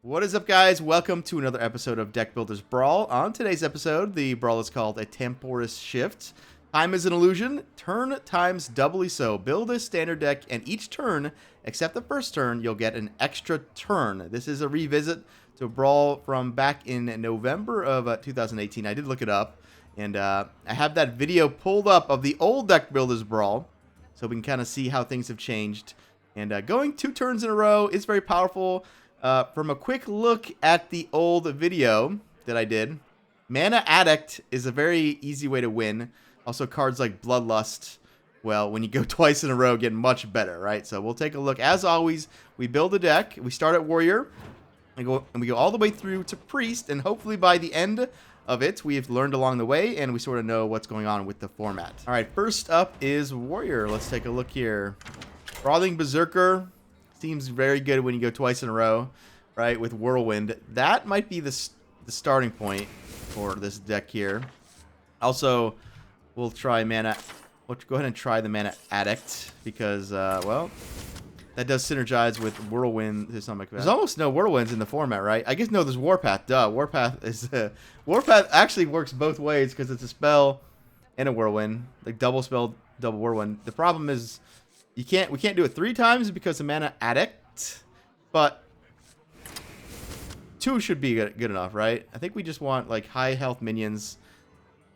What is up, guys? Welcome to another episode of Deck Builders Brawl. On today's episode, the Brawl is called a Temporus Shift. Time is an illusion, turn times doubly so. Build a standard deck, and each turn, except the first turn, you'll get an extra turn. This is a revisit to Brawl from back in November of 2018. I did look it up, and I have that video pulled up of the old Deck Builders Brawl, so we can kind of see how things have changed. And going 2 turns in a row is very powerful. From a quick look at the old video that I did, Mana Addict is a very easy way to win. Also, cards like Bloodlust, well, when you go twice in a row, get much better, right? So we'll take a look. As always, we build a deck. We start at Warrior, and we go all the way through to Priest, and hopefully by the end of it, we've learned along the way, and we sort of know what's going on with the format. All right, first up is Warrior. Let's take a look here. Frothing Berserker. Seems very good when you go twice in a row, right, with Whirlwind. That might be the starting point for this deck here. Also, we'll try Mana... Let's go ahead and try the Mana Addict, because, well, that does synergize with Whirlwind to some extent. There's almost no Whirlwinds in the format, right? I guess, no, there's Warpath. Duh, Warpath is... Warpath actually works both ways, because it's a spell and a Whirlwind. Like, double spell, double Whirlwind. The problem is... we can't do it 3 times because of Mana Addict, but 2 should be good enough, right? I think we just want like high health minions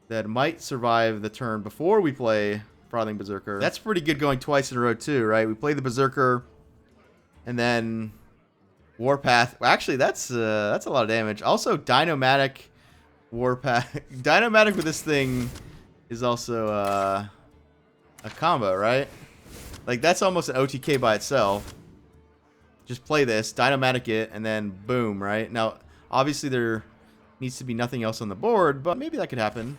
that might survive the turn before we play Frothing Berserker. That's pretty good going twice in a row too, right? We play the Berserker and then Warpath. Well, actually, that's a lot of damage. Also, Dynomatic Warpath. Dynomatic with this thing is also a combo, right? Like, that's almost an OTK by itself. Just play this, Dynomatic it, and then boom, right? Now, obviously there needs to be nothing else on the board, but maybe that could happen.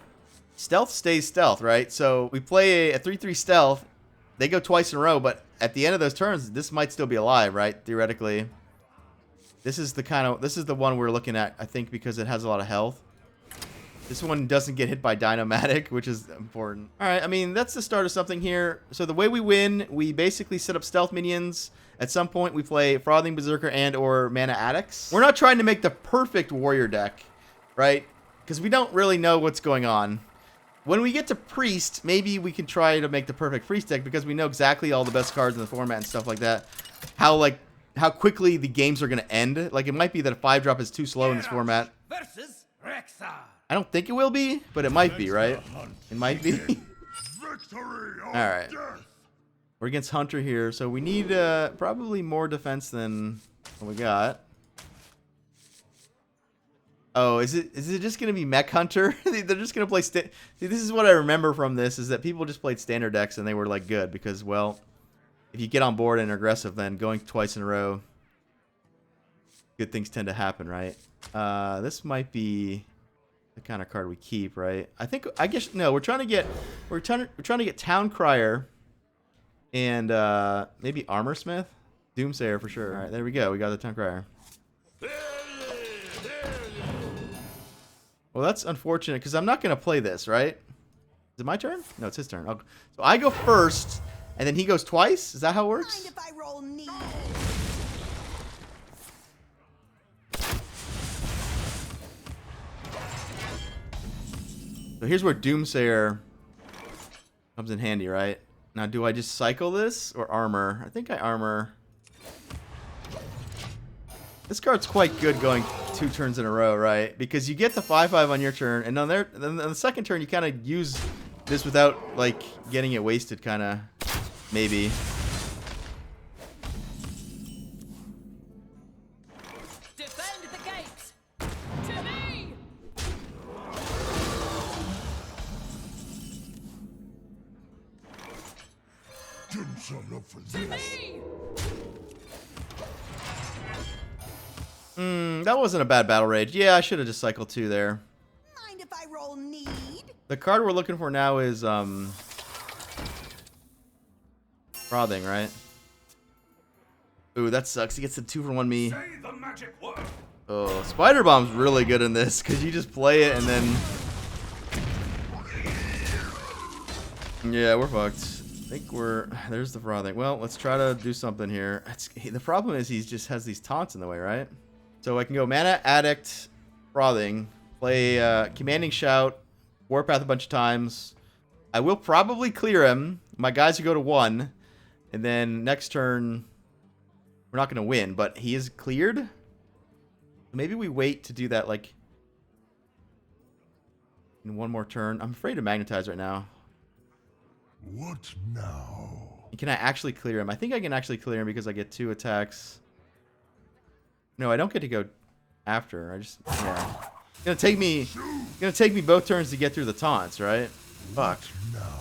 Stealth stays stealth, right? So we play a 3/3 stealth. They go twice in a row, but at the end of those turns, this might still be alive, right? Theoretically. This is the one we're looking at, I think, because it has a lot of health. This one doesn't get hit by Dynomatic, which is important. All right, I mean, that's the start of something here. So the way we win, we basically set up stealth minions. At some point, we play Frothing Berserker and or Mana Addicts. We're not trying to make the perfect warrior deck, right? Because we don't really know what's going on. When we get to Priest, maybe we can try to make the perfect Priest deck because we know exactly all the best cards in the format and stuff like that. How quickly the games are going to end. Like, it might be that a 5-drop is too slow in this format. Versus Rexar. I don't think it will be, but it might be, right? It might be. Alright. We're against Hunter here, so we need probably more defense than what we got. Oh, is it just going to be Mech Hunter? They're just going to play... See, this is what I remember from this, is that people just played standard decks and they were, like, good. Because, well, if you get on board and aggressive, then going twice in a row, good things tend to happen, right? This might be... the kind of card we keep, right? I guess no. We're trying to get Town Crier and maybe Armor Smith, Doomsayer for sure. All right, there we go. We got the Town Crier. Well, that's unfortunate because I'm not gonna play this, right? Is it my turn? No, it's his turn. So I go first, and then he goes twice. Is that how it works? Mind if I roll knee? So here's where Doomsayer comes in handy, right? Now, do I just cycle this or armor? I think I armor. This card's quite good going 2 turns in a row, right? Because you get the 5/5 on your turn, and on the second turn, you kind of use this without, like, getting it wasted, kind of, maybe. Defend the gates. To me. To me. That wasn't a bad battle rage. Yeah, I should have just cycled 2 there. Mind if I roll need? The card we're looking for now is Frothing, right? Ooh, that sucks. He gets the 2-for-1 me. Say the magic word. Oh, Spider Bomb's really good in this because you just play it and then. Yeah, we're fucked. I think there's the Frothing. Well, let's try to do something here. The problem is he just has these taunts in the way, right? So I can go Mana Addict, Frothing, play Commanding Shout, Warpath a bunch of times. I will probably clear him. My guys will go to 1. And then next turn, we're not going to win, but he is cleared. Maybe we wait to do that like in one more turn. I'm afraid to magnetize right now. What now? Can I actually clear him? I think I can actually clear him because I get 2 attacks. No, I don't get to go after. I just, yeah. It's gonna take me both turns to get through the taunts, right? Fuck. Now.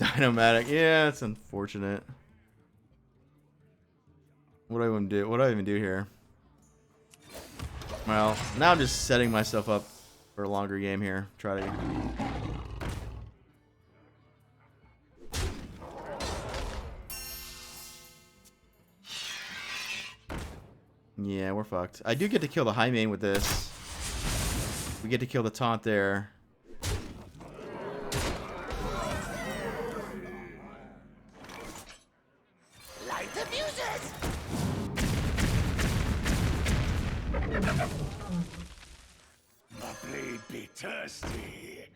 Dynomatic. Yeah, it's unfortunate. What do I even do? What do I even do here? Well, now I'm just setting myself up for a longer game here. Try to. Yeah, we're fucked. I do get to kill the high main with this. We get to kill the taunt there. Light the fuses! My blade be thirsty.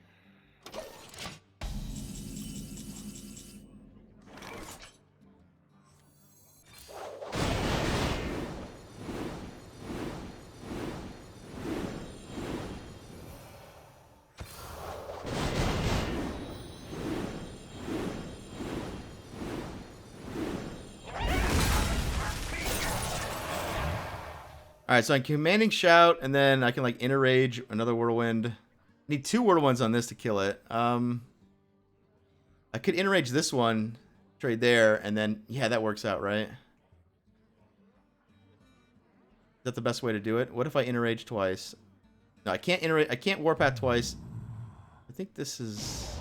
Alright, so I'm commanding shout, and then I can like inner rage, another whirlwind. Need 2 whirlwinds on this to kill it. I could inner rage this one, trade there, and then yeah, that works out, right? Is that the best way to do it? What if I inner rage twice? No, I can't I can't warpath twice. I think this is.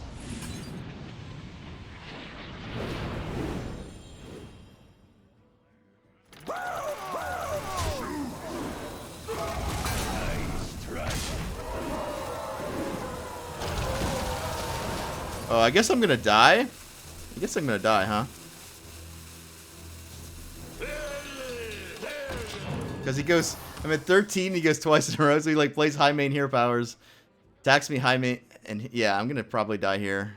Oh, I guess I'm gonna die. I guess I'm gonna die, huh? Because he goes, I'm at 13, he goes twice in a row, so he like plays high main hero powers, attacks me high main, and yeah, I'm gonna probably die here.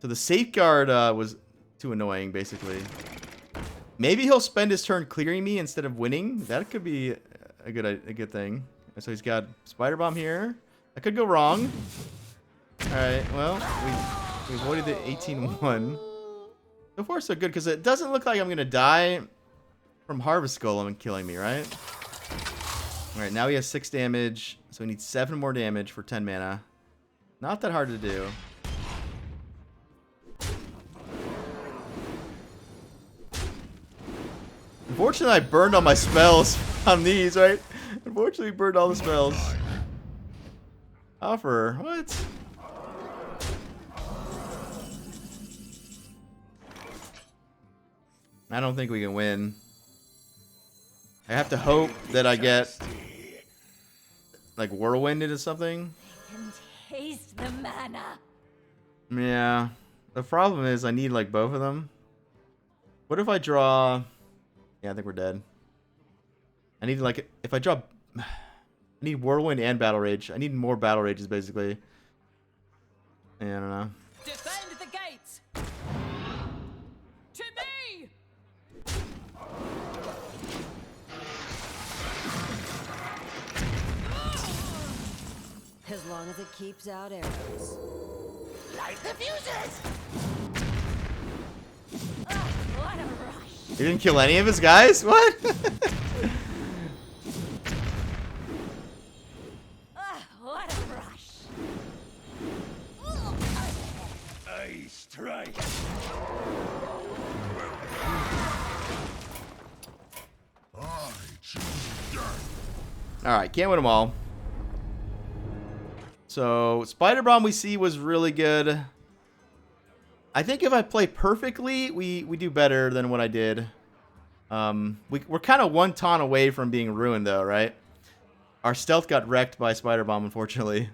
So the safeguard was too annoying, basically. Maybe he'll spend his turn clearing me instead of winning. That could be a good thing. So he's got Spider Bomb here. I could go wrong. Alright, well, we avoided the 18-1. So far, so good, because it doesn't look like I'm going to die from Harvest Golem killing me, right? Alright, now he has 6 damage, so he needs 7 more damage for 10 mana. Not that hard to do. Unfortunately, I burned all my spells on these, right? Unfortunately, burned all the spells. Offer. What? I don't think we can win. I have to hope that I get like whirlwind into something. I can taste the mana. Yeah. The problem is I need like both of them. What if I draw? Yeah, I think we're dead. I need like if I draw. I need whirlwind and battle rage. I need more battle rages, basically. Yeah, I don't know. Defend the gates. To me. As long as it keeps out arrows. Light the fuses. Oh, what a rush. He didn't kill any of his guys? What? What a rush. I strike. I choose death. Alright, can't win them all. So, Spider Bomb we see was really good. I think if I play perfectly, we do better than what I did. We're kind of one taunt away from being ruined, though, right? Our stealth got wrecked by Spider Bomb, unfortunately.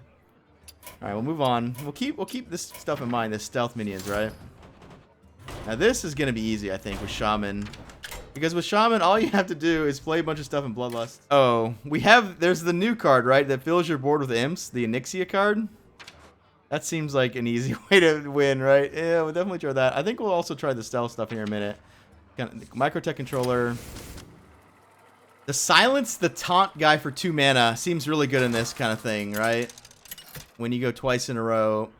All right, we'll move on. We'll keep this stuff in mind. This stealth minions, right? Now this is gonna be easy, I think, with Shaman, because with Shaman, all you have to do is play a bunch of stuff in Bloodlust. Oh, there's the new card, right, that fills your board with imps, the Onyxia card. That seems like an easy way to win, right? Yeah, we'll definitely try that. I think we'll also try the stealth stuff here in a minute. Microtech controller. The silence the taunt guy for 2 mana seems really good in this kind of thing, right? When you go twice in a row,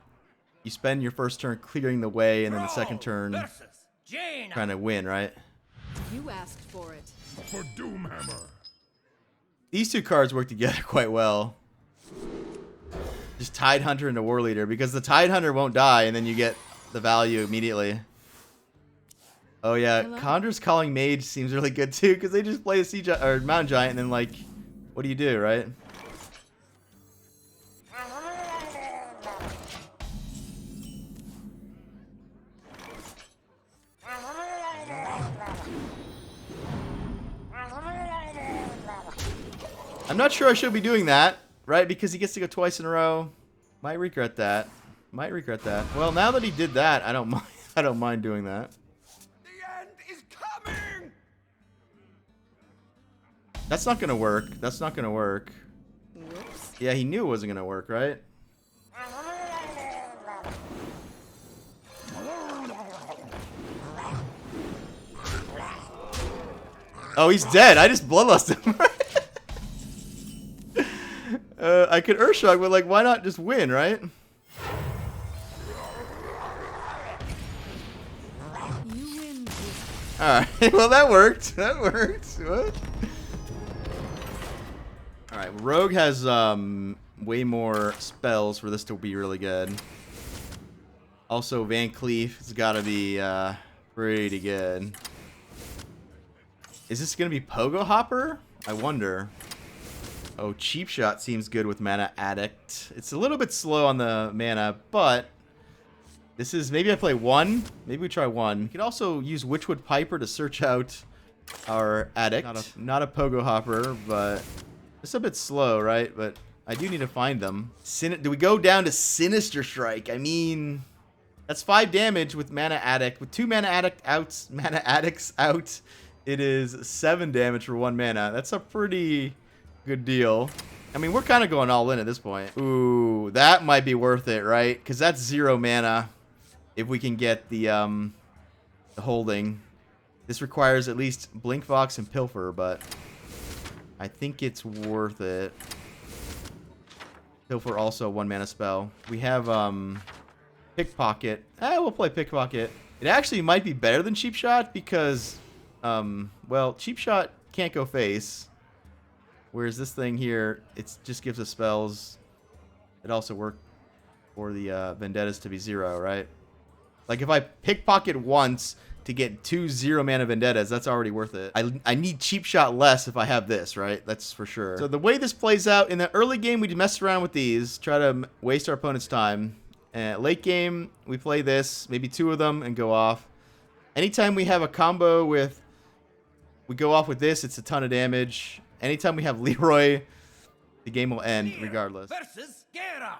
you spend your first turn clearing the way, and then the second turn trying to win, right? You asked for it. For Doomhammer. These 2 cards work together quite well. Just Tide Hunter into War Leader, because the Tide Hunter won't die, and then you get the value immediately. Oh yeah, Conjur's Calling Mage seems really good too, because they just play a Sea Giant or Mountain Giant, and then like, what do you do, right? I'm not sure I should be doing that, right? Because he gets to go twice in a row. Might regret that. Might regret that. Well, now that he did that, I don't mind. I don't mind doing that. The end is coming. That's not gonna work. That's not gonna work. Whoops. Yeah, he knew it wasn't gonna work, right? Oh, he's dead. I just bloodlusted him. I could Earthshock, but like, why not just win, right? You win. Alright, well that worked. That worked. What? Alright, Rogue has way more spells for this to be really good. Also, Van Cleef has got to be pretty good. Is this going to be Pogo Hopper? I wonder. Oh, Cheap Shot seems good with Mana Addict. It's a little bit slow on the mana, but this is... Maybe I play 1. Maybe we try 1. We could also use Witchwood Piper to search out our Addict. Not a Pogo Hopper, but it's a bit slow, right? But I do need to find them. Do we go down to Sinister Strike? I mean... That's 5 damage with Mana Addict. With 2 Mana Addicts out, it is 7 damage for 1 mana. That's a pretty good deal. I mean, we're kind of going all in at this point. Ooh, that might be worth it, right? Because that's 0 mana if we can get the holding. This requires at least Blinkvox and Pilfer, but I think it's worth it. Pilfer also a 1 mana spell. We have Pickpocket. We'll play Pickpocket. It actually might be better than Cheap Shot because, well, Cheap Shot can't go face. Whereas this thing here, it just gives us spells. It also worked for the Vendettas to be 0, right? Like if I Pickpocket once to get 2 0 mana Vendettas, that's already worth it. I need Cheap Shot less if I have this, right? That's for sure. So the way this plays out, in the early game, we mess around with these, try to waste our opponent's time. Late game, we play this, maybe 2 of them, and go off. Anytime we have a combo with, we go off with this, it's a ton of damage. Anytime we have Leroy, the game will end regardless.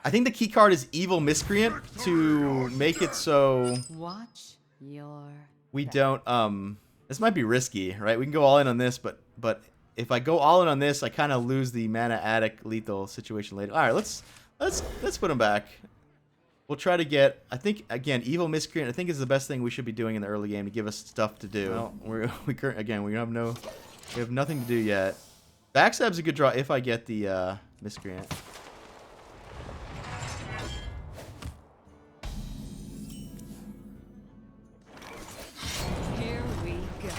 I think the key card is Evil Miscreant to make it so Watch your... we don't, this might be risky, right? We can go all in on this, but if I go all in on this, I kind of lose the Mana Addict lethal situation later. All right, let's put him back. We'll try to get, I think, again, Evil Miscreant, I think is the best thing we should be doing in the early game to give us stuff to do. Well, we have nothing to do yet. Backstab's a good draw if I get the Miscreant. Here we go.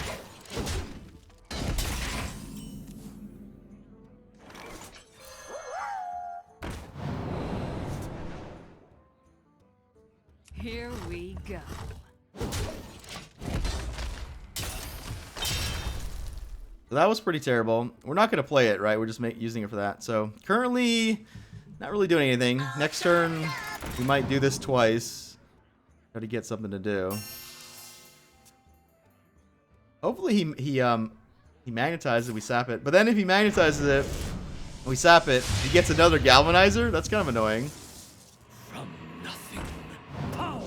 Here we go. So that was pretty terrible. We're not going to play it, right? We're just using it for that. So currently, not really doing anything. Next turn, we might do this twice. Try to get something to do. Hopefully he magnetizes it, we sap it. But then if he magnetizes it, we sap it, he gets another galvanizer? That's kind of annoying. From nothing, power.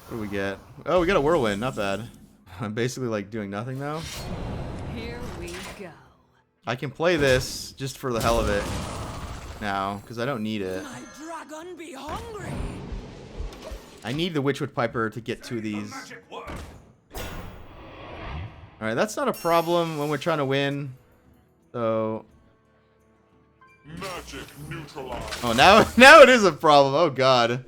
What do we get? Oh, we got a whirlwind. Not bad. I'm basically like doing nothing now. Here we go. I can play this just for the hell of it now, because I don't need it. My dragon be hungry. I need the Witchwood Piper to get two of these. Magic word. Alright, that's not a problem when we're trying to win. So... Magic neutralized. Oh, now it is a problem. Oh, God.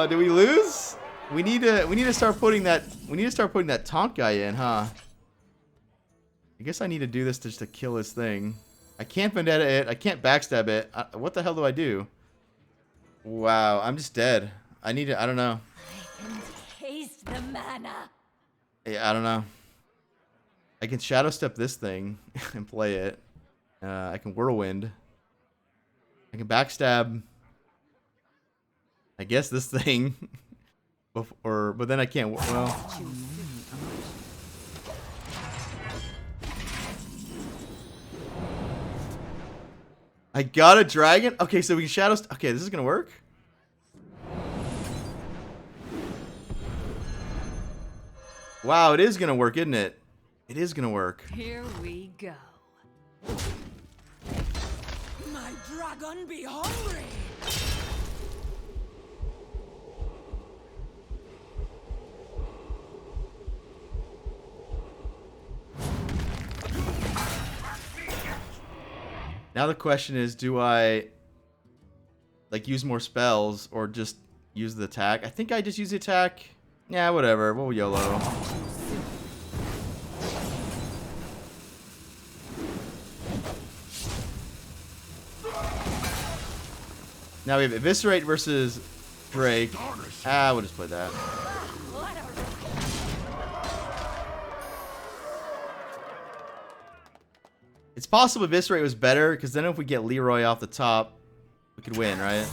Did we lose? We need to start putting that taunt guy in, huh? I guess I need to do this just to kill his thing. I can't vendetta it. I can't backstab it. What the hell do I do? Wow, I'm just dead. I don't know. I can taste the mana. Yeah, I don't know. I can shadow step this thing and play it. I can whirlwind. I can backstab. I guess this thing. But then I can't. Well. I got a dragon. Okay, so we can shadow. Okay, this is gonna work. Wow, it is gonna work, isn't it? It is gonna work. Here we go. My dragon be hungry. Now the question is, do I like use more spells or just use the attack? I think I just use the attack. Yeah, whatever. We'll YOLO. Now we have Eviscerate versus Drake. We'll just play that. What a It's possible Eviscerate was better, because then if we get Leroy off the top, we could win, right?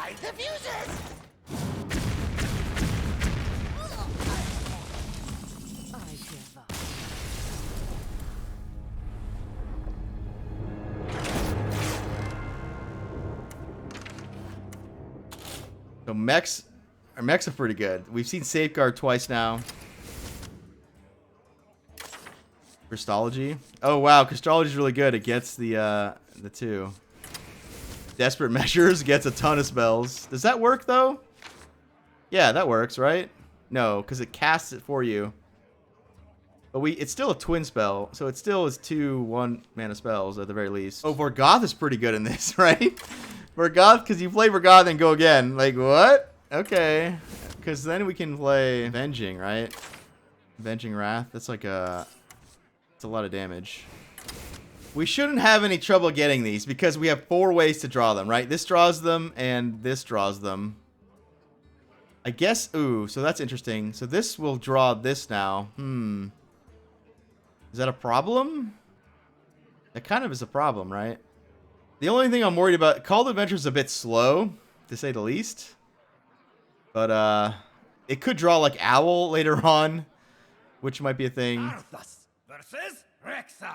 light the fuses. I give up. So our mechs are pretty good. We've seen Safeguard twice now. Crystology. Oh wow, Crystology is really good. It gets the two. Desperate Measures gets a ton of spells. Does that work though? Yeah, that works, right? No, because it casts it for you. But it's still a twin spell, so it still is 2 1-mana spells at the very least. Oh, Vorgoth is pretty good in this, right? Vorgoth, because you play Vorgoth and go again. Like, what? Okay. Because then we can play Avenging, right? Avenging Wrath. That's like it's a lot of damage. We shouldn't have any trouble getting these, because we have 4 ways to draw them, right? This draws them, and this draws them. I guess, ooh, so that's interesting. So this will draw this now. Is that a problem? That kind of is a problem, right? The only thing I'm worried about, Call to Adventure is a bit slow, to say the least. But, it could draw like Owl later on, which might be a thing. Arthas versus Rexar.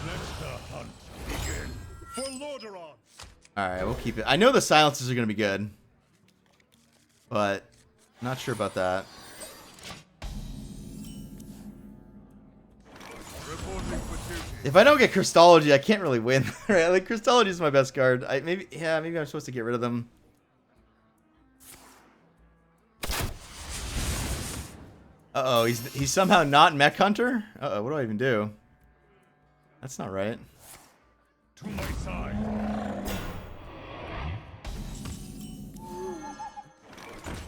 Let the hunt begin for Lordaeron. Alright, we'll keep it. I know the silences are going to be good. But, not sure about that. Reporting for duty. If I don't get Crystology, I can't really win. Right? Like, Crystology is my best card. Maybe I'm supposed to get rid of them. Uh-oh, he's somehow not Mech Hunter? Uh-oh, what do I even do? That's not right. To my side.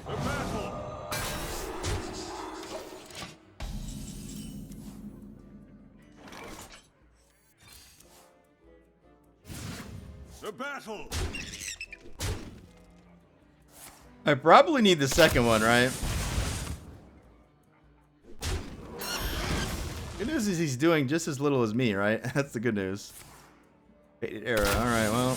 The To battle! I probably need the second one, right? Good news is he's doing just as little as me, right? That's the good news. Faded arrow. Alright, well.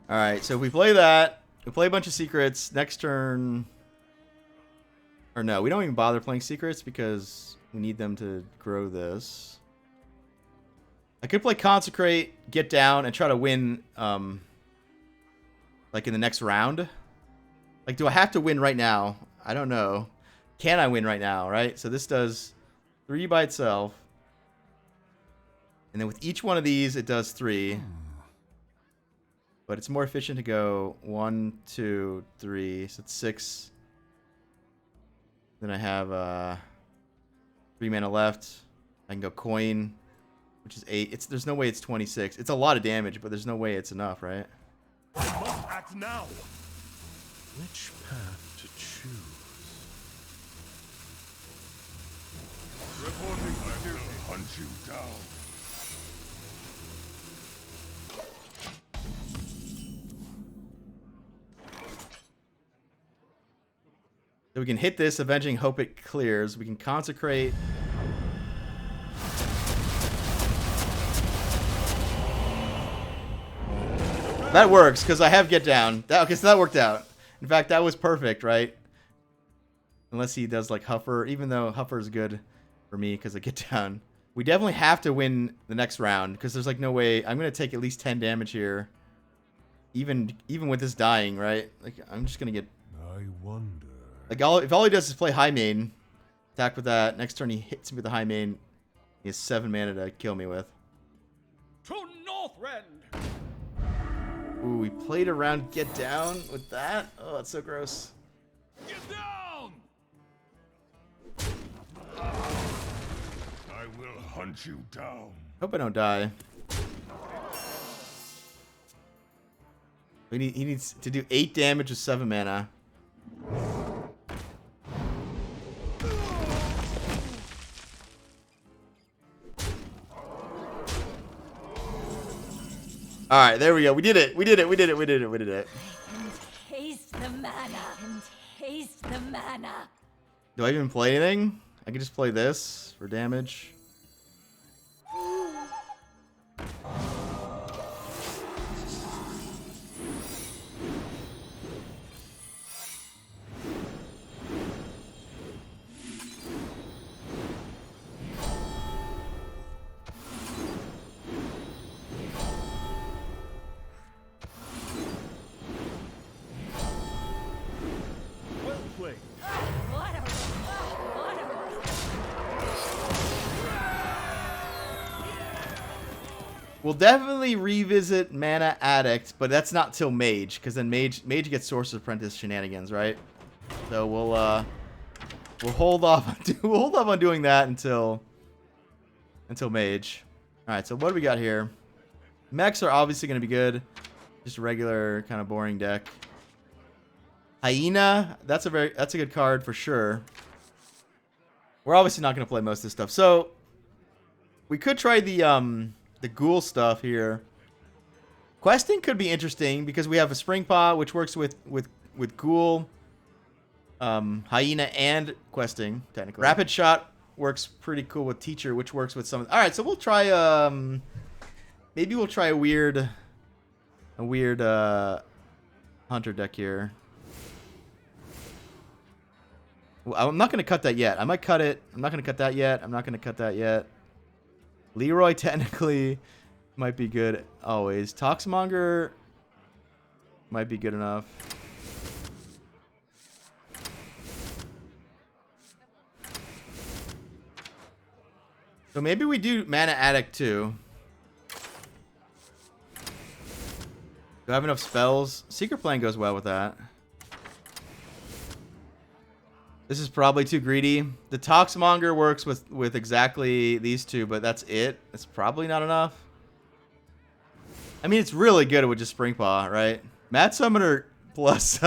Alright, so if we play that, we play a bunch of secrets. Next turn... Or no, we don't even bother playing secrets because we need them to grow this. I could play Consecrate, get down, and try to win, like, in the next round. Like, do I have to win right now? I don't know. Can I win right now, right? So this does 3 by itself. And then with each one of these, it does 3. But it's more efficient to go 1, 2, 3. So it's 6. Then I have 3 mana left. I can go Coin, which is 8. There's no way it's 26. It's a lot of damage, but there's no way it's enough, right? I must act now! Which path to choose? Reporting for duty. Hunt you down. So we can hit this, avenging, hope it clears. We can Consecrate. That works, because I have Get Down. Okay, so that worked out. In fact, that was perfect, right? Unless he does, like, Huffer. Even though Huffer is good for me, because I Get Down. We definitely have to win the next round, because there's, like, no way. I'm going to take at least 10 damage here. Even with this dying, right? Like, I'm just going to get... I wonder. Like, if all he does is play High Main, attack with that, next turn he hits me with the High Main, he has 7 mana to kill me with. To Northrend! Ooh, we played around Get Down with that? Oh, that's so gross. Get down! I will hunt you down. Hope I don't die. He needs to do 8 damage with 7 mana. All right, there we go. We did it. We did it. We did it. We did it. We did it. I can taste the mana. And taste the mana. Do I even play anything? I can just play this for damage. Well played. What a We'll definitely revisit Mana Addict, but that's not till Mage, because then Mage gets Sorcerer's Apprentice shenanigans, right? So we'll hold off on doing that until Mage. All right, so what do we got here? Mechs are obviously going to be good. Just a regular kind of boring deck. Hyena, that's a good card for sure. We're obviously not going to play most of this stuff. So we could try the ghoul stuff here. Questing could be interesting because we have a Spring Paw, which works with ghoul, hyena, and questing technically. Rapid Shot works pretty cool with Teacher, which works with some. All right, so we'll try. Maybe we'll try a weird hunter deck here. Well, I'm not going to cut that yet. I might cut it. I'm not going to cut that yet. I'm not going to cut that yet. Leroy technically might be good always. Toxmonger might be good enough. So maybe we do Mana Addict too. Do I have enough spells? Secret Plan goes well with that. This is probably too greedy. The Toxmonger works with exactly these two, but that's it. It's probably not enough. I mean, it's really good with just Spring Paw, right? Mad Summoner plus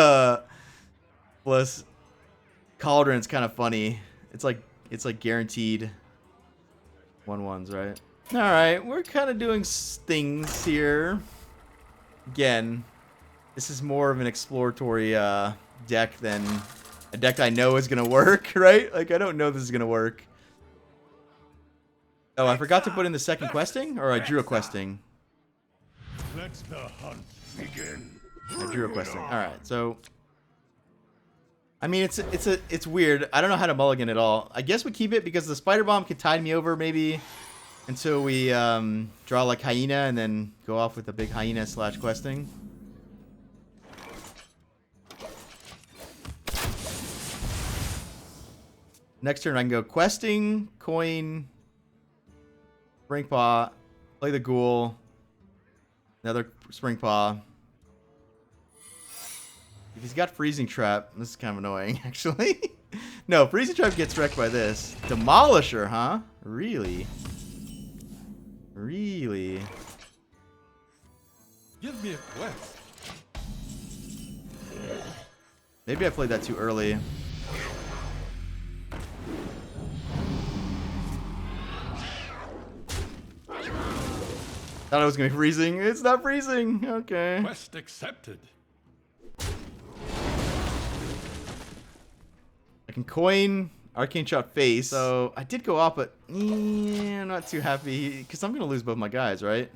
Cauldron's kind of funny. It's like guaranteed. 1/1s, right? All right, we're kind of doing things here. Again, this is more of an exploratory deck than a deck I know is gonna work, right? Like I don't know this is gonna work. Oh, I forgot to put in the second questing, or I drew a questing. Let the hunt begin. I drew a questing. All right, so I mean it's weird. I don't know how to mulligan at all. I guess we keep it because the spider bomb could tide me over maybe until we draw like hyena and then go off with a big hyena / questing. Next turn I can go questing, coin, spring paw, play the ghoul, another spring paw. If he's got freezing trap, this is kind of annoying actually. No, freezing trap gets wrecked by this. Demolisher, huh? Really? Really? Give me a quest. Maybe I played that too early. Thought it was gonna be freezing. It's not freezing. Okay. Quest accepted. I can coin Arcane Shot face. So I did go off, but I'm not too happy because I'm gonna lose both my guys, right?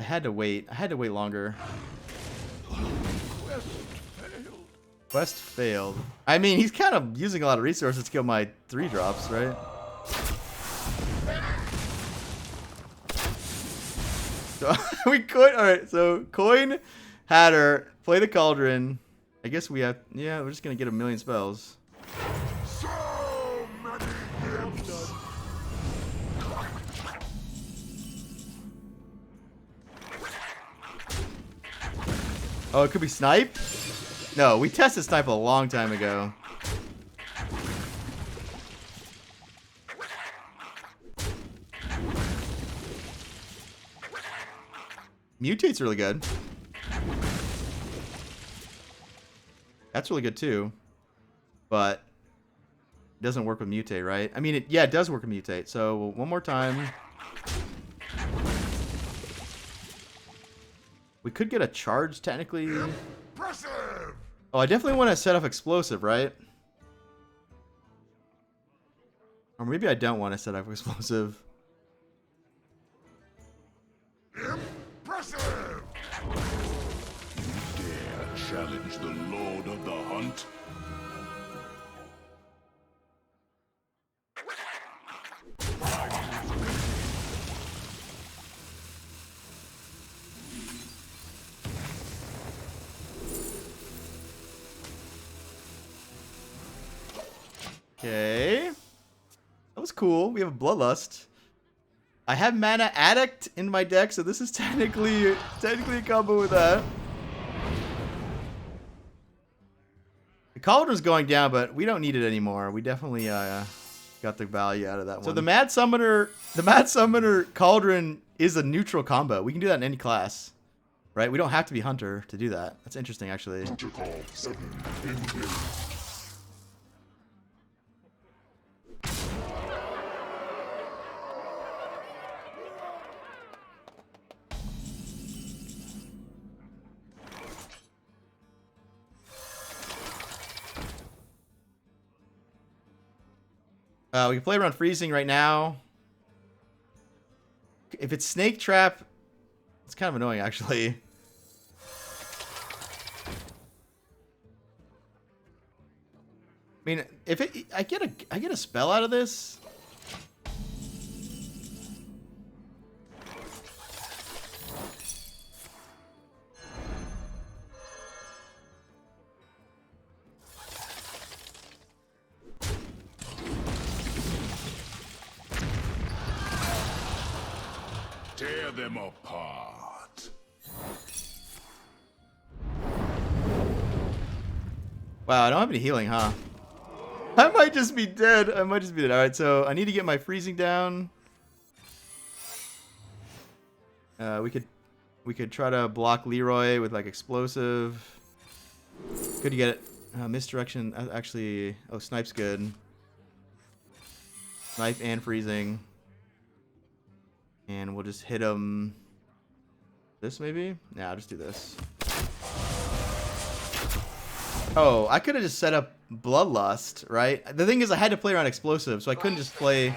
I had to wait. I had to wait longer. Quest failed. Quest failed. I mean, he's kind of using a lot of resources to kill my 3-drops, right? So we could. All right. So coin, Hatter, play the Cauldron. I guess we have. Yeah, we're just gonna get a million spells. So many gifts. Oh, it could be snipe. No, we tested snipe a long time ago. Mutate's really good. That's really good too. But it doesn't work with mutate, right? I mean, yeah, it does work with mutate. So one more time. We could get a charge technically. Impressive. Oh, I definitely want to set up explosive, right? Or maybe I don't want to set up explosive. Impressive. You dare challenge the Lord of the Hunt? Okay. That was cool. We have a Bloodlust. I have Mana Addict in my deck, so this is technically a combo with that. The Cauldron's going down, but we don't need it anymore. We definitely got the value out of that one. So the Mad Summoner Cauldron is a neutral combo. We can do that in any class, right? We don't have to be Hunter to do that. That's interesting, actually. Protocol 7 engaged. We can play around freezing right now. If it's Snake Trap, it's kind of annoying, actually. I mean, if I get a spell out of this. Tear them apart. Wow, I don't have any healing, huh? I might just be dead. I might just be dead. All right, so I need to get my freezing down. We could try to block Leroy with like explosive. Could you get it? Misdirection. Actually, oh, snipe's good. Knife and freezing. And we'll just hit him. This maybe? Yeah, I'll just do this. Oh, I could have just set up Bloodlust, right? The thing is, I had to play around explosive, so I couldn't just play.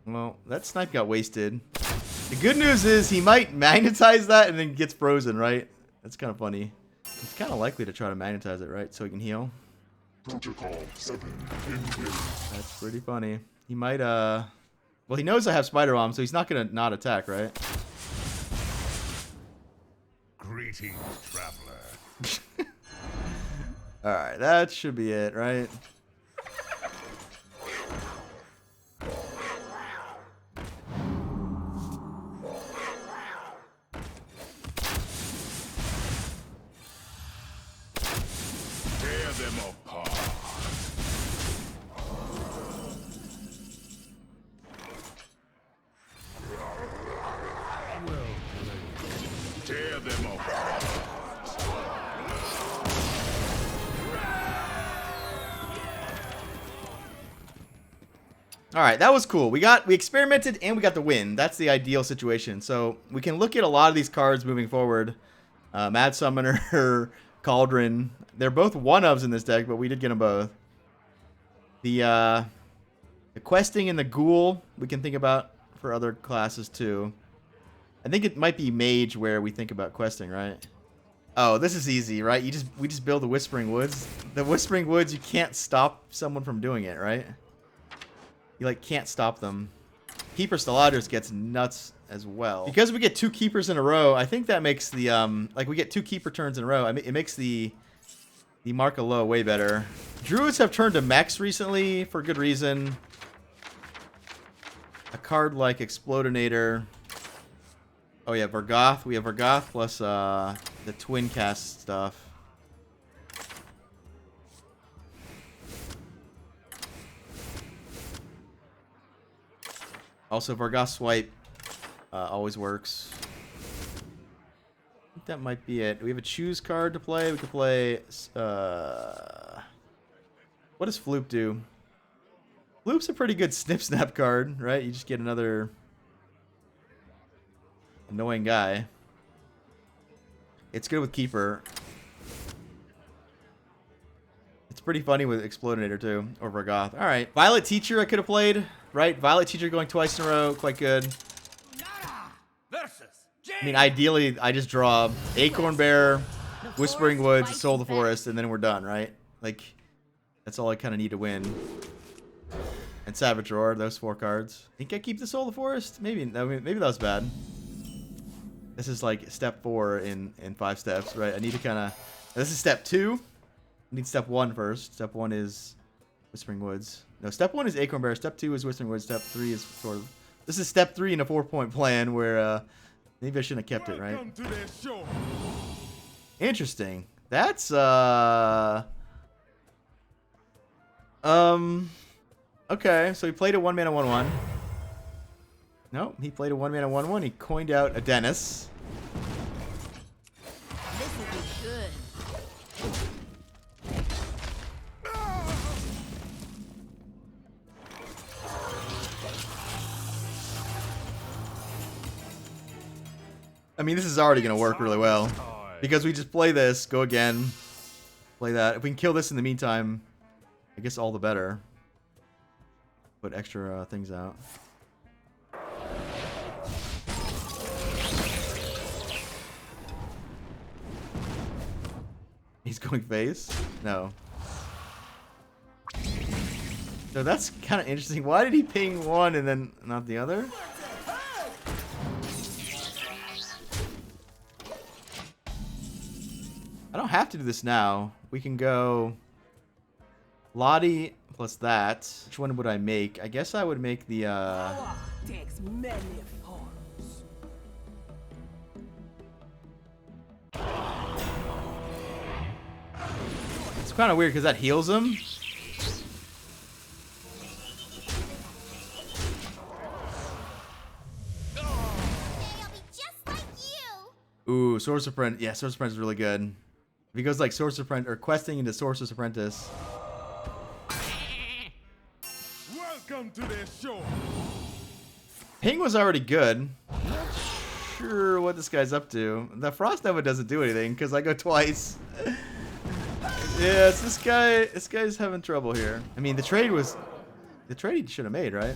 Well, that snipe got wasted. The good news is he might magnetize that and then gets frozen, right? That's kind of funny. He's kind of likely to try to magnetize it, right? So he can heal. Protocol 7 in. That's pretty funny. He might, well, he knows I have Spider Bomb, so he's not gonna not attack, right? Greetings, traveler. Alright, that should be it, right? Tear them apart. Tear them apart. All right, that was cool. We experimented and we got the win. That's the ideal situation. So we can look at a lot of these cards moving forward. Mad Summoner, Cauldron. They're both one-ofs in this deck, but we did get them both. The questing and the Ghoul we can think about for other classes too. I think it might be Mage where we think about questing, right? Oh, this is easy, right? We just build the Whispering Woods. The Whispering Woods, you can't stop someone from doing it, right? You like can't stop them. Keeper Stellatus gets nuts as well. Because we get 2 keepers in a row, I think that makes the like we get 2 keeper turns in a row. I mean, it makes the Mark of Low way better. Druids have turned to mechs recently for good reason. A card like Explodinator. Oh yeah, Vargoth. We have Vargoth plus the twin cast stuff. Also, Vargoth Swipe always works. I think that might be it. We have a choose card to play. We could play... what does Floop do? Floop's a pretty good Snip Snap card, right? You just get another annoying guy. It's good with Keeper. It's pretty funny with Explodinator too, or Vargoth. All right, Violet Teacher I could have played, right? Violet Teacher going twice in a row, quite good. I mean, ideally, I just draw Acorn Bear, Whispering Woods, Soul of the Forest, and then we're done, right? Like, that's all I kind of need to win. And Savage Roar, those 4 cards. Think I keep the Soul of the Forest? Maybe that was bad. This is like step 4 in 5 steps, right? I need to kind of... This is step 2. I need step 1 first. Step 1 is Whispering Woods. No, step 1 is Acorn Bear. Step 2 is Whispering Woods. Step 3 is sort of... This is step 3 in a 4-point plan where maybe I shouldn't have kept it, right? Interesting. That's okay, so he played a 1-mana 1/1. Nope, he played a 1-mana 1/1. He coined out a Dennis. This will be good. I mean, this is already going to work really well. Because we just play this, go again, play that. If we can kill this in the meantime, I guess all the better. Put extra things out. He's going face? No. So that's kind of interesting. Why did he ping one and then not the other? I don't have to do this now. We can go Lottie plus that. Which one would I make? I guess I would make the Takes many forms. It's kind of weird because that heals him. Ooh, Source of Friend. Yeah, Source of Friend is really good. If he goes like Sorcerer's Apprentice or questing into Sorcerer's Apprentice. Welcome to their show. Ping was already good. Not sure what this guy's up to. The Frost Nova doesn't do anything because I go twice. Yeah, it's this guy. This guy's having trouble here. I mean, the trade he should have made, right?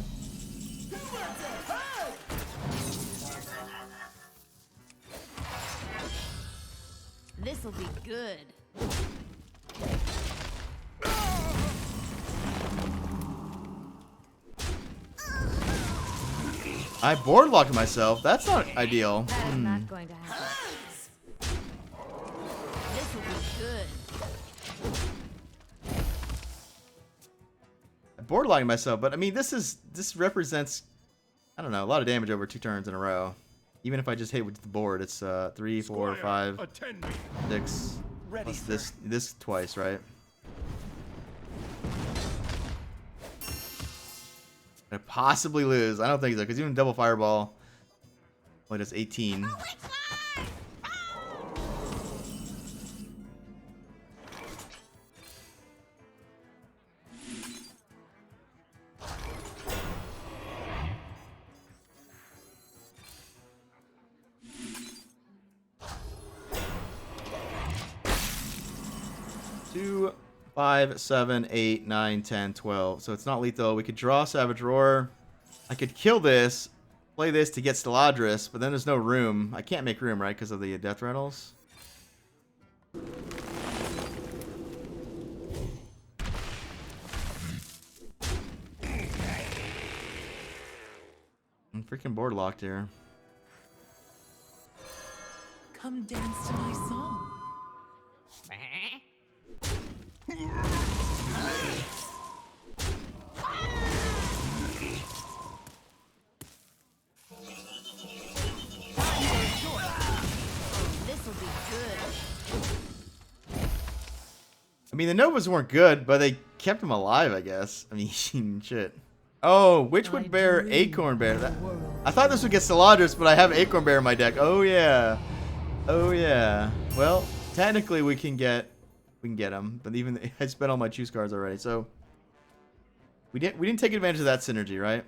This'll be good. I board locked myself. That's not ideal. That is not going to happen. This'll be good. I board locked myself, but I mean, this represents, I don't know, a lot of damage over 2 turns in a row. Even if I just hit with the board, it's 3, 4, 5, 6. Plus this twice, right? Could I possibly lose? I don't think so, because even double fireball only does 18. Two, 5, 7, 8, 9, 10, 12. So it's not lethal. We could draw Savage Roar. I could kill this, play this to get Steladris, but then there's no room. I can't make room, right, because of the Death Rattles. I'm freaking board locked here. Come dance to my song. This'll be good. I mean, the Novas weren't good, but they kept him alive, I guess. I mean, shit. Oh, which would bear Acorn Bear? I thought this would get Steladris, but I have Acorn Bear in my deck. Oh yeah, oh yeah. Well, technically we can get him, but even I spent all my choose cards already, so we didn't take advantage of that synergy, right?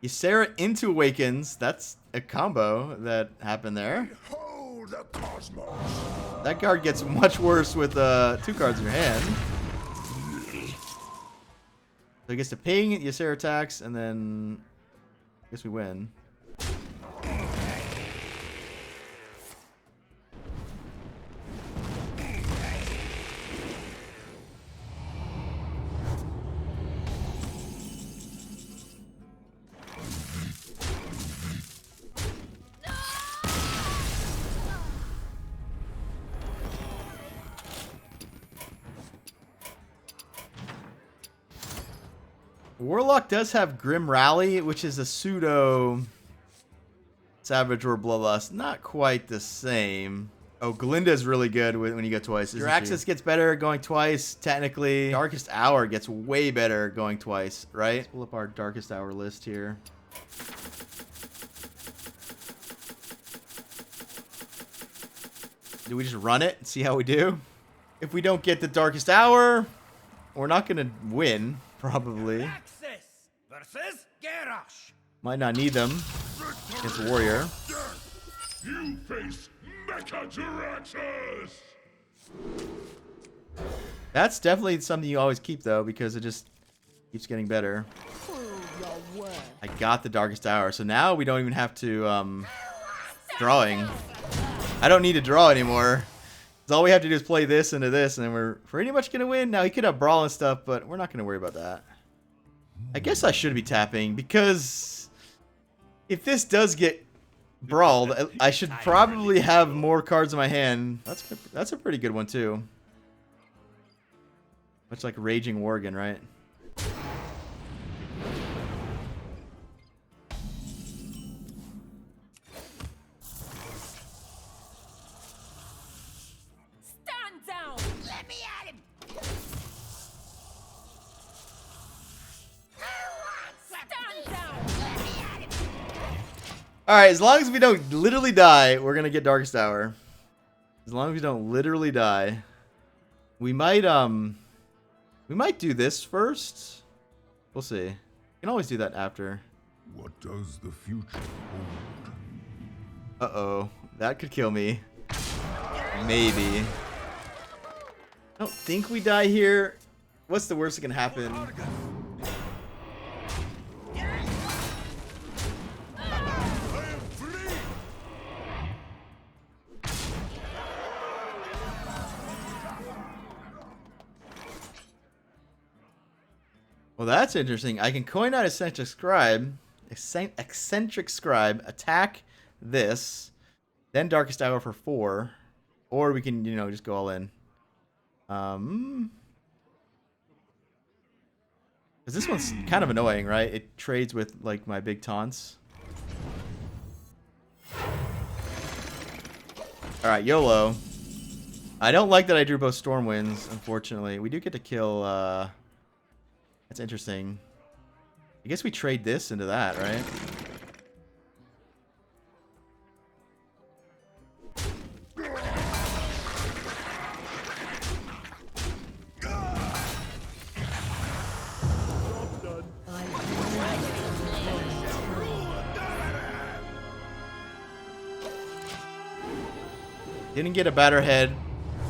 Ysera into Awakens. That's a combo that happened there. Behold the cosmos. That card gets much worse with 2 cards in your hand. So he gets to ping, Ysera attacks, and then I guess we win. Warlock does have Grim Rally, which is a pseudo Savage or Bloodlust. Not quite the same. Oh, Glinda's really good when you go twice. Your access gets better going twice, technically. Darkest Hour gets way better going twice, right? Let's pull up our Darkest Hour list here. Do we just run it and see how we do? If we don't get the Darkest Hour, we're not going to win, probably. Versus Garrosh. Might not need them against Warrior. You face Mechadiraxus. That's definitely something you always keep, though, because it just keeps getting better. I got the Darkest Hour, so now we don't even have to, drawing. I don't need to draw anymore. So all we have to do is play this into this, and then we're pretty much going to win. Now, he could have Brawl and stuff, but we're not going to worry about that. I guess I should be tapping, because if this does get brawled, I should probably have more cards in my hand. That's a pretty good one, too. Much like Raging Worgen, right? Stand down. Let me at him. Stand down. Let me All right, as long as we don't literally die, we're gonna get Darkest Hour. As long as we don't literally die, we might do this first. We'll see. We can always do that after. What does the future hold? Uh-oh, that could kill me. Maybe. I don't think we die here. What's the worst that can happen? Well, that's interesting. I can coin out Eccentric Scribe, attack this, then Darkest Hour for 4, or we can, you know, just go all in. Because this one's kind of annoying, right? It trades with, like, my big taunts. Alright, YOLO. I don't like that I drew both Stormwinds, unfortunately. We do get to kill, That's interesting. I guess we trade this into that, right? Didn't get a batter head.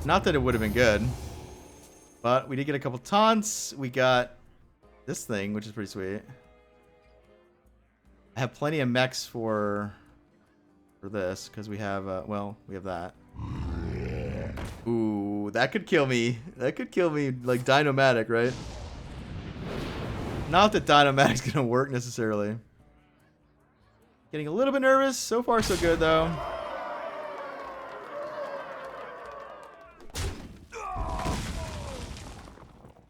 Not that it would have been good. But we did get a couple taunts. We got this thing, which is pretty sweet. I have plenty of mechs for this, because we have, well, we have that. Ooh, that could kill me. That could kill me, like Dynomatic, right? Not that Dynomatic's gonna work necessarily. Getting a little bit nervous. So far, so good, though.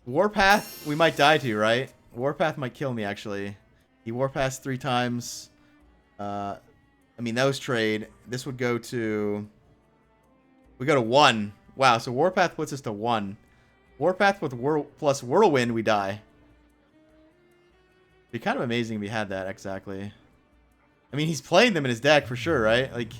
Warpath, we might die to, right? Warpath might kill me, actually. He Warpaths 3 times. I mean, those trade. This would go to... We go to 1. Wow, so Warpath puts us to 1. Warpath with plus Whirlwind, we die. It'd be kind of amazing if we had that, exactly. I mean, he's playing them in his deck for sure, right? Like...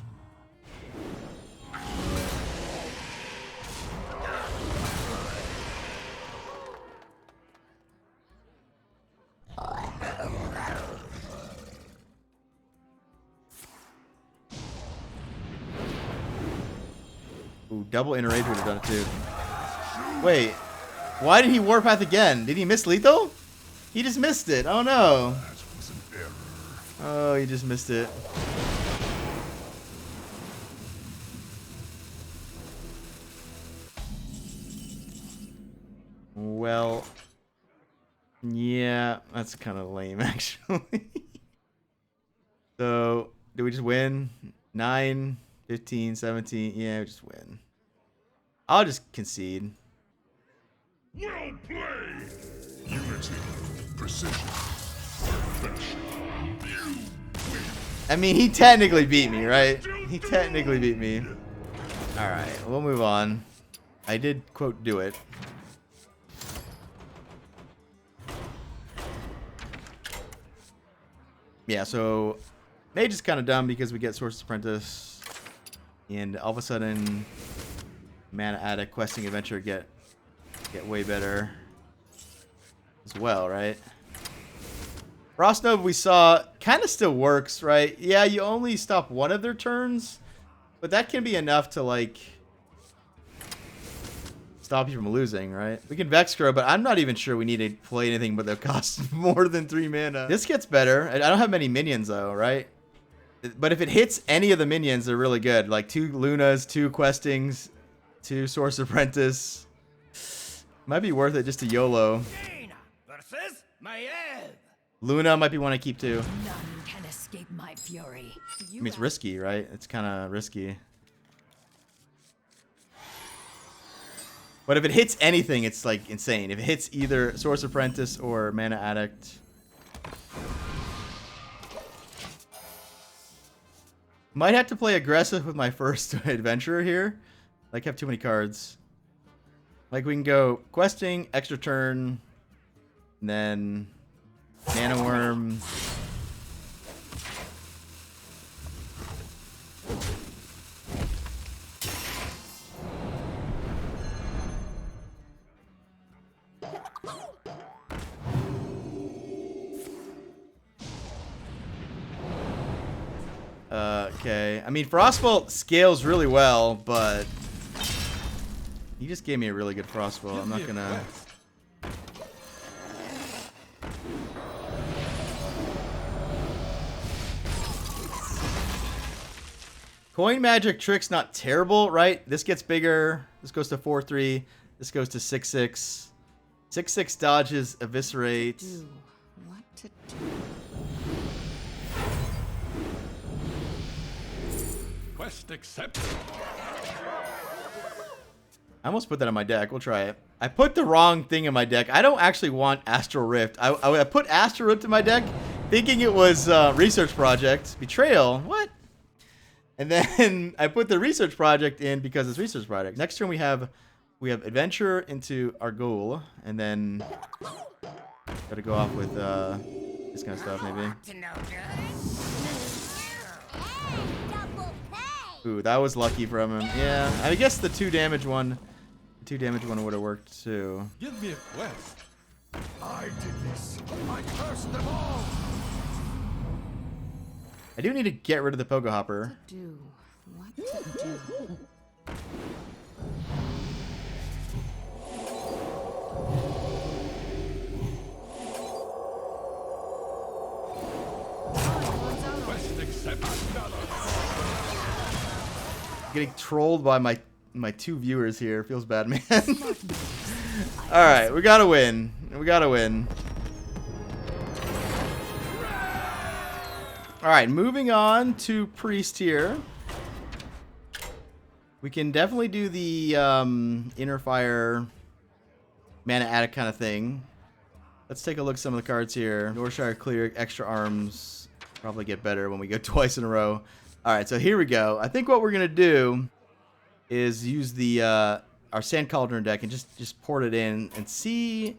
Ooh, double Enrage would have done it too. Wait, why did he Warpath again? Did he miss lethal? He just missed it. Oh no. Oh, he just missed it. Well, yeah, that's kind of lame actually. So, do we just win? 9, 15, 17. Yeah, we just win. I'll just concede. Well played! Unity, precision, perfection. You win. I mean, he technically beat me, right? He technically beat me. Alright, we'll move on. I did, quote, do it. Yeah, so Mage is kind of dumb because we get Sorcerer's Apprentice, and all of a sudden, Mana Addict, Questing Adventure get way better as well, right? Frost Nova we saw kind of still works, right? Yeah, you only stop one of their turns, but that can be enough to like stop you from losing, right? We can Vex Grow, but I'm not even sure we need to play anything but that costs more than 3 mana. This gets better. I don't have many minions though, right? But if it hits any of the minions, they're really good. Like 2 Lunas, 2 Questings, 2 Sorcerer's Apprentice. Might be worth it just to YOLO. Versus Mage. Luna might be one I keep too. None can escape my fury. I mean, it's risky, right? It's kind of risky. But if it hits anything, it's like insane. If it hits either Sorcerer's Apprentice or Mana Addict. Might have to play aggressive with my first adventurer here. Like, have too many cards. Like, we can go Questing, extra turn, and then Mana Worm. okay. I mean, Frostbolt scales really well, but he just gave me a really good Frostbolt. I'm not gonna. Coin magic trick's not terrible, right? This gets bigger. This goes to 4-3. This goes to 6-6. 6-6 dodges, eviscerate. What to do? Quest accepted. I almost put that on my deck. We'll try it. I put the wrong thing in my deck. I don't actually want Astral Rift. I put Astral Rift in my deck thinking it was Research Project. Betrayal? What? And then I put the Research Project in because it's Research Project. Next turn we have Adventure into our goal. And then gotta go off with this kind of stuff maybe. Ooh, that was lucky from him. Yeah, I guess the 2 damage one would have worked too. Give me a quest. I did this. I cursed them all. I do need to get rid of the Pogo Hopper. What to do? Quest accepted. Getting trolled by my 2 viewers here. Feels bad, man. Alright, we gotta win. We gotta win. Alright, moving on to Priest here. We can definitely do the Inner Fire Mana Addict kind of thing. Let's take a look at some of the cards here. Northshire Cleric, Extra Arms. Probably get better when we go twice in a row. Alright, so here we go. I think what we're going to do is use the our Sand Cauldron deck and just port it in and see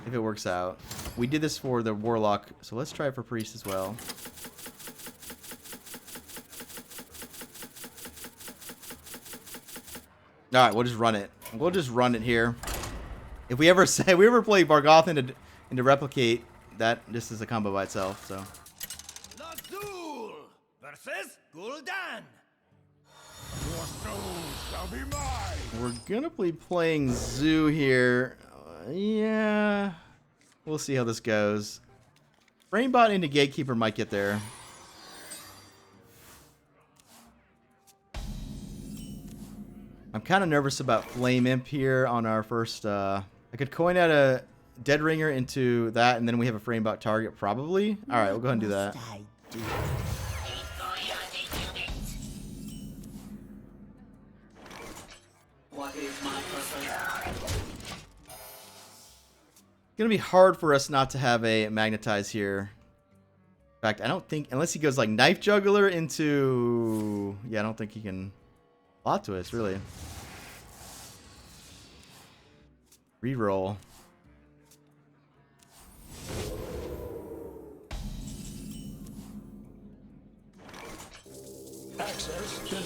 if it works out. We did this for the Warlock, so let's try it for Priest as well. Alright, we'll just run it. We'll just run it here. If we ever play Bargothan to replicate, that just is a combo by itself, so. Lazul versus Gul'dan. Your soul shall be mine. We're gonna be playing Zoo here. Yeah. We'll see how this goes. Rainbot into Gatekeeper might get there. I'm kind of nervous about Flame Imp here on our first... I could coin out a Dead Ringer into that, and then we have a Framebot target, probably. Alright, we'll go ahead and do that. It's gonna be hard for us not to have a Magnetize here. In fact, I don't think... Unless he goes like Knife Juggler into... Yeah, I don't think he can... Plot Twist, really. Reroll. Access denied.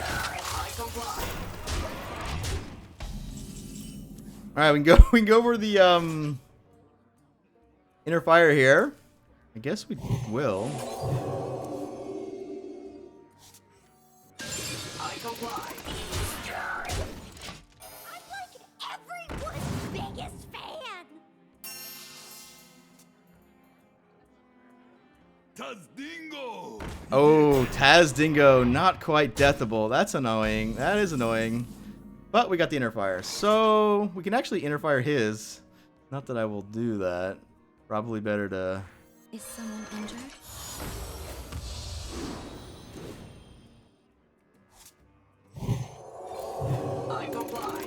I comply. All right, we can go over the Inner Fire here. I guess we will. I'm like everyone's biggest fan. Tazdingo. Oh, Tazdingo, not quite deathable. That's annoying. That is annoying. But we got the Inner Fire, so we can actually Inner Fire his. Not that I will do that. Probably better to... Is someone injured? I comply.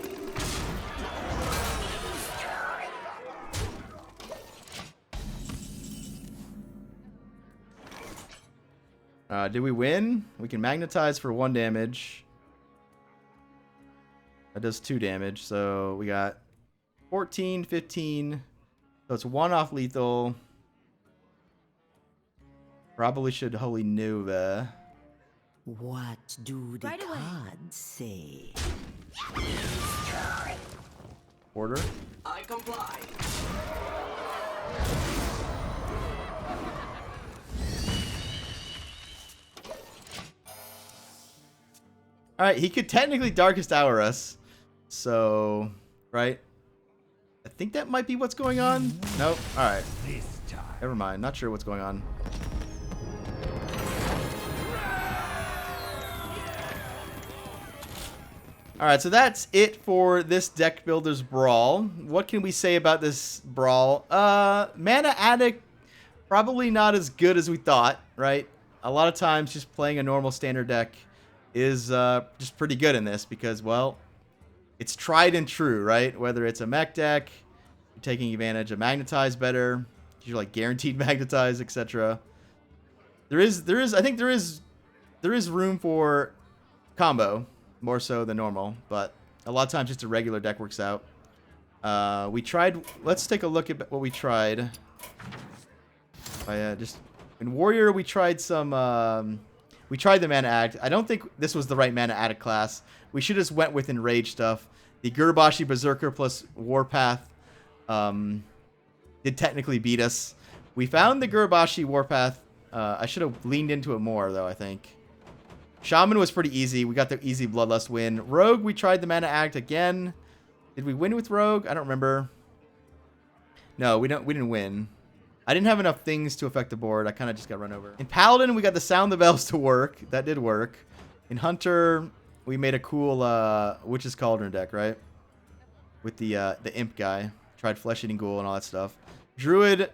Did we win? We can Magnetize for 1 damage. That does 2 damage, so we got 14, 15. So it's 1 off lethal. Probably should Holy Nova. What do the Right away. cards say? Order. I comply. Alright, he could technically Darkest Hour us. So, right? I think that might be what's going on. Nope. Alright. Never mind. Not sure what's going on. Alright, so that's it for this Deck Builders Brawl. What can we say about this Brawl? Mana Addict, probably not as good as we thought, right? A lot of times just playing a normal standard deck is just pretty good in this because, well, it's tried and true, right? Whether it's a mech deck, you're taking advantage of Magnetize better, you're like guaranteed Magnetize, etc. I think there is room for combo. More so than normal, but a lot of times just a regular deck works out. We tried. Let's take a look at what we tried. Just in Warrior, we tried some. We tried the Mana Addict. I don't think this was the right Mana Addict class. We should have just went with Enrage stuff. The Gurabashi Berserker plus Warpath did technically beat us. We found the Gurabashi Warpath. I should have leaned into it more though, I think. Shaman was pretty easy. We got the easy Bloodlust win. Rogue, we tried the Mana Addict again. Did we win with Rogue? I don't remember. No, we didn't win. I didn't have enough things to affect the board. I kind of just got run over. In Paladin, we got the Sound the Bells to work. That did work. In Hunter, we made a cool Witch's Cauldron deck, right? With the Imp guy. Tried Flesh Eating Ghoul and all that stuff. Druid,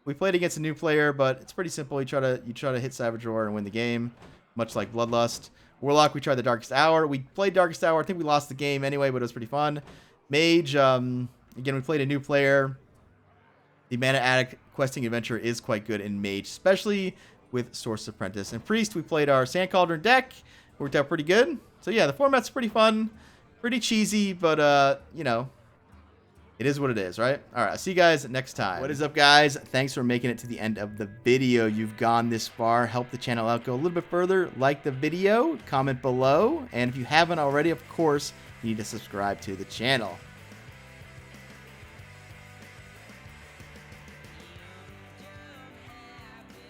we played against a new player, but it's pretty simple. You try to hit Savage Roar and win the game. Much like Bloodlust. Warlock, we tried the Darkest Hour. We played Darkest Hour. I think we lost the game anyway, but it was pretty fun. Mage, again, we played a new player. The Mana Addict Questing Adventure is quite good in Mage, especially with Source Apprentice. And Priest, we played our Sand Cauldron deck. Worked out pretty good. So yeah, the format's pretty fun. Pretty cheesy, but, you know, it is what it is, right? All right, I'll see you guys next time. What is up, guys? Thanks for making it to the end of the video. You've gone this far. Help the channel out. Go a little bit further. Like the video. Comment below. And if you haven't already, of course, you need to subscribe to the channel.